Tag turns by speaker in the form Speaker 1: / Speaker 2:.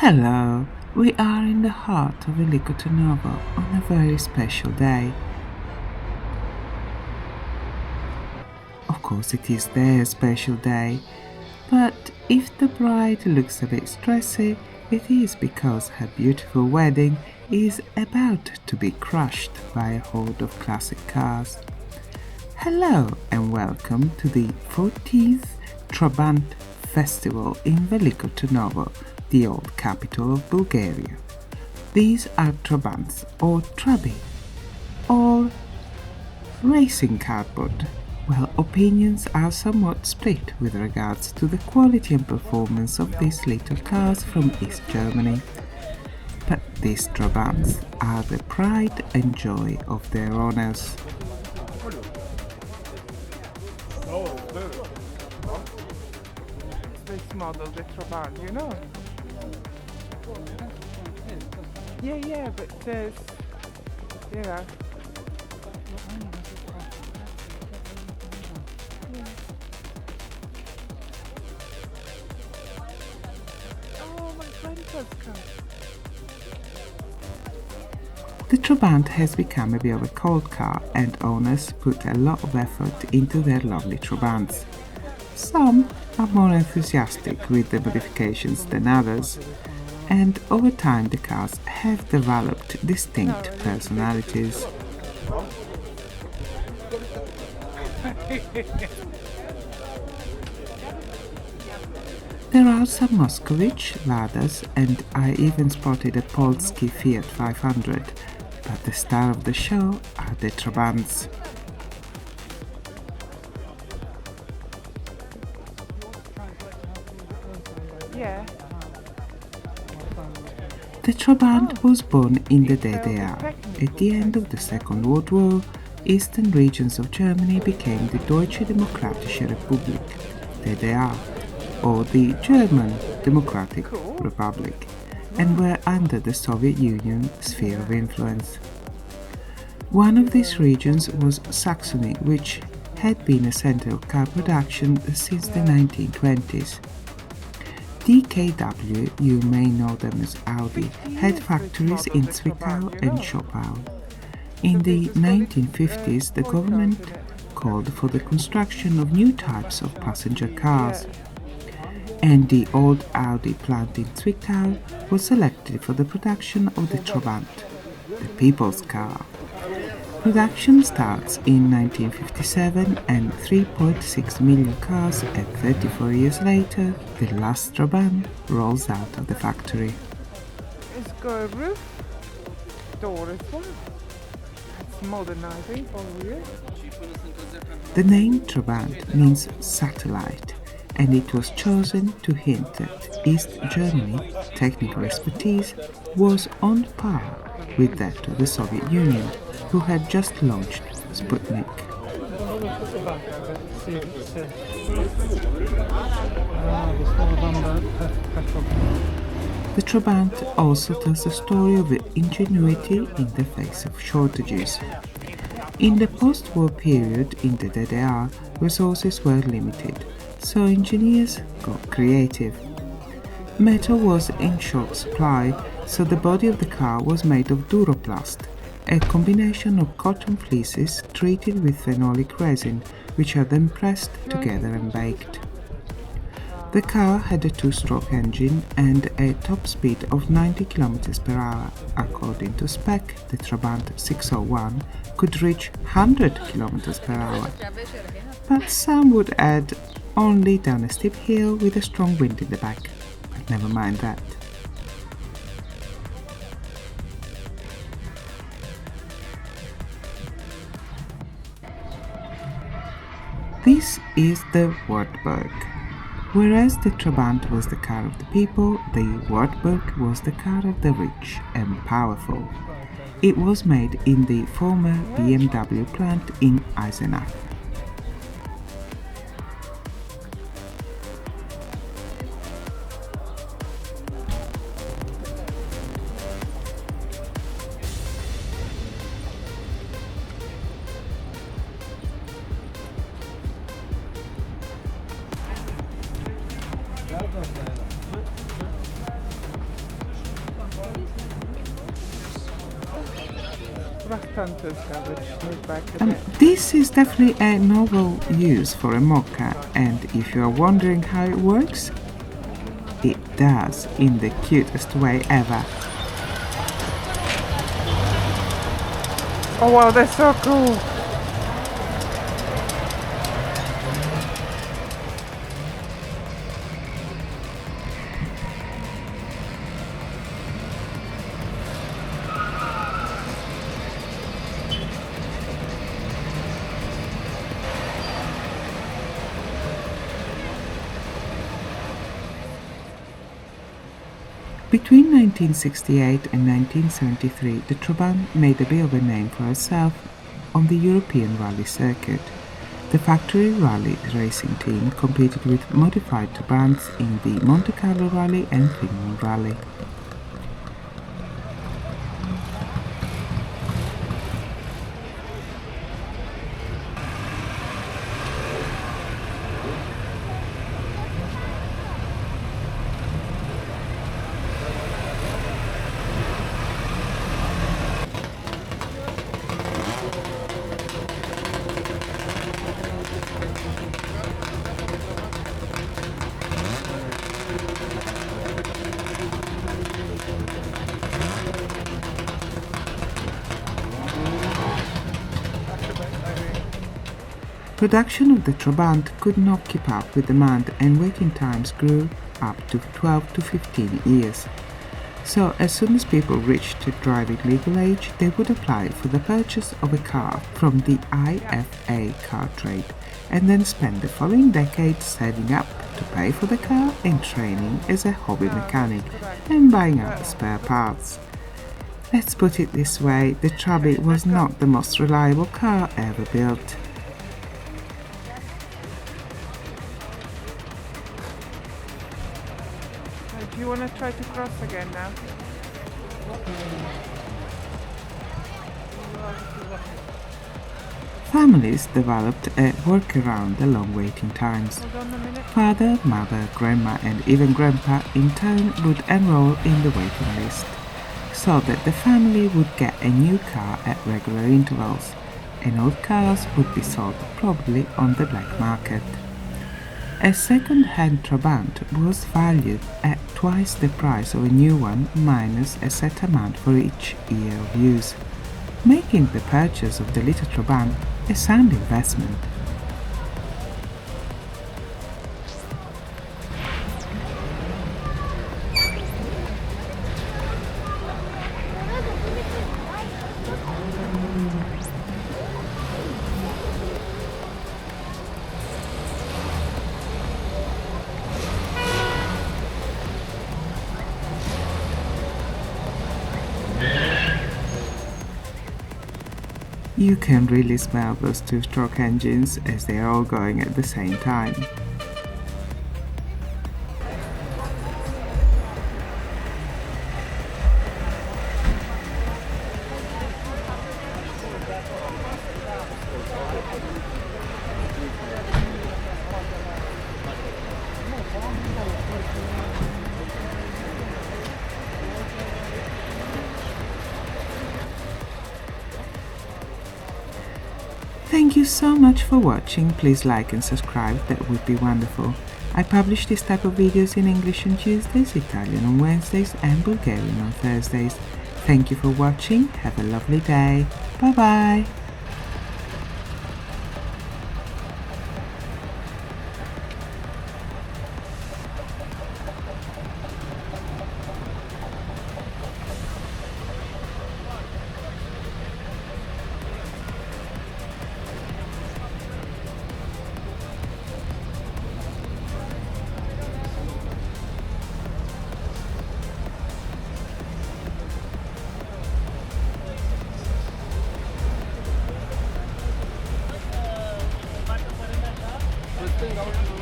Speaker 1: Hello, we are in the heart of Veliko Tarnovo on a very special day. Of course, it is their special day, but if the bride looks a bit stressy, it is because her beautiful wedding is about to be crushed by a horde of classic cars. Hello and welcome to the 14th Trabant Festival in Veliko Tarnovo, the old capital of Bulgaria. These are Trabants or Trabi, or racing cardboard. Well, opinions are somewhat split with regards to the quality and performance of these little cars from East Germany. But these Trabants are the pride and joy of their owners.
Speaker 2: This model, the Trabant, you know? Yeah, but there's, you know. Oh, my friend has come.
Speaker 1: The Trabant has become a bit of a cult car and owners put a lot of effort into their lovely Trabants. Some are more enthusiastic with the modifications than others, and over time the cars have developed distinct personalities. There are some Moskowitz, Ladas, and I even spotted a Polski Fiat 500, but the star of the show are the Trabants.
Speaker 2: Yeah.
Speaker 1: The Trabant was born in the DDR. At the end of the Second World War, eastern regions of Germany became the Deutsche Demokratische Republik, DDR, or the German Democratic Republic, and were under the Soviet Union sphere of influence. One of these regions was Saxony, which had been a center of car production since the 1920s. DKW, you may know them as Audi, had factories in Zwickau and Schopau. In the 1950s, the government called for the construction of new types of passenger cars, and the old Audi plant in Zwickau was selected for the production of the Trabant, the people's car. Production starts in 1957 and 3.6 million cars, and 34 years later, the last Trabant rolls out of the factory.
Speaker 2: It's got a roof, door as well. It's modernizing for you.
Speaker 1: The name Trabant means satellite, and it was chosen to hint that East Germany technical expertise was on par with that of the Soviet Union, who had just launched Sputnik. The Trabant also tells the story of ingenuity in the face of shortages. In the post-war period in the DDR, resources were limited, so engineers got creative. Metal was in short supply, so the body of the car was made of Duroplast, a combination of cotton fleeces treated with phenolic resin, which are then pressed together and baked. The car had a two-stroke engine and a top speed of 90 km per hour. According to spec, the Trabant 601 could reach 100 km per hour, but some would add only down a steep hill with a strong wind in the back. But never mind that. This is the Wartburg. Whereas the Trabant was the car of the people, the Wartburg was the car of the rich and powerful. It was made in the former BMW plant in Eisenach.
Speaker 2: Traktantes which made back the day.
Speaker 1: This is definitely a novel use for a mocha, and if you are wondering how it works, it does in the cutest way ever.
Speaker 2: Oh wow, they're so cool!
Speaker 1: Between 1968 and 1973, the Trabant made a bit of a name for herself on the European rally circuit. The factory rally racing team competed with modified Trabants in the Monte Carlo Rally and Finland Rally. Production of the Trabant could not keep up with demand, and waiting times grew up to 12 to 15 years. So as soon as people reached the driving legal age, they would apply for the purchase of a car from the IFA car trade, and then spend the following decade saving up to pay for the car and training as a hobby mechanic and buying out spare parts. Let's put it this way, the Trabant was not the most reliable car ever built.
Speaker 2: Do you want to try to cross again now?
Speaker 1: Families developed a workaround the long waiting times.
Speaker 2: Hold on a minute.
Speaker 1: Father, mother, grandma and even grandpa in turn would enroll in the waiting list, so that the family would get a new car at regular intervals, and old cars would be sold probably on the black market. A second-hand Trabant was valued at twice the price of a new one minus a set amount for each year of use, making the purchase of the little Trabant a sound investment. You can really smell those two-stroke engines as they are all going at the same time. Thank you so much for watching. Please like and subscribe, that would be wonderful. I publish this type of videos in English on Tuesdays, Italian on Wednesdays and Bulgarian on Thursdays. Thank you for watching, have a lovely day, bye bye!
Speaker 3: Out.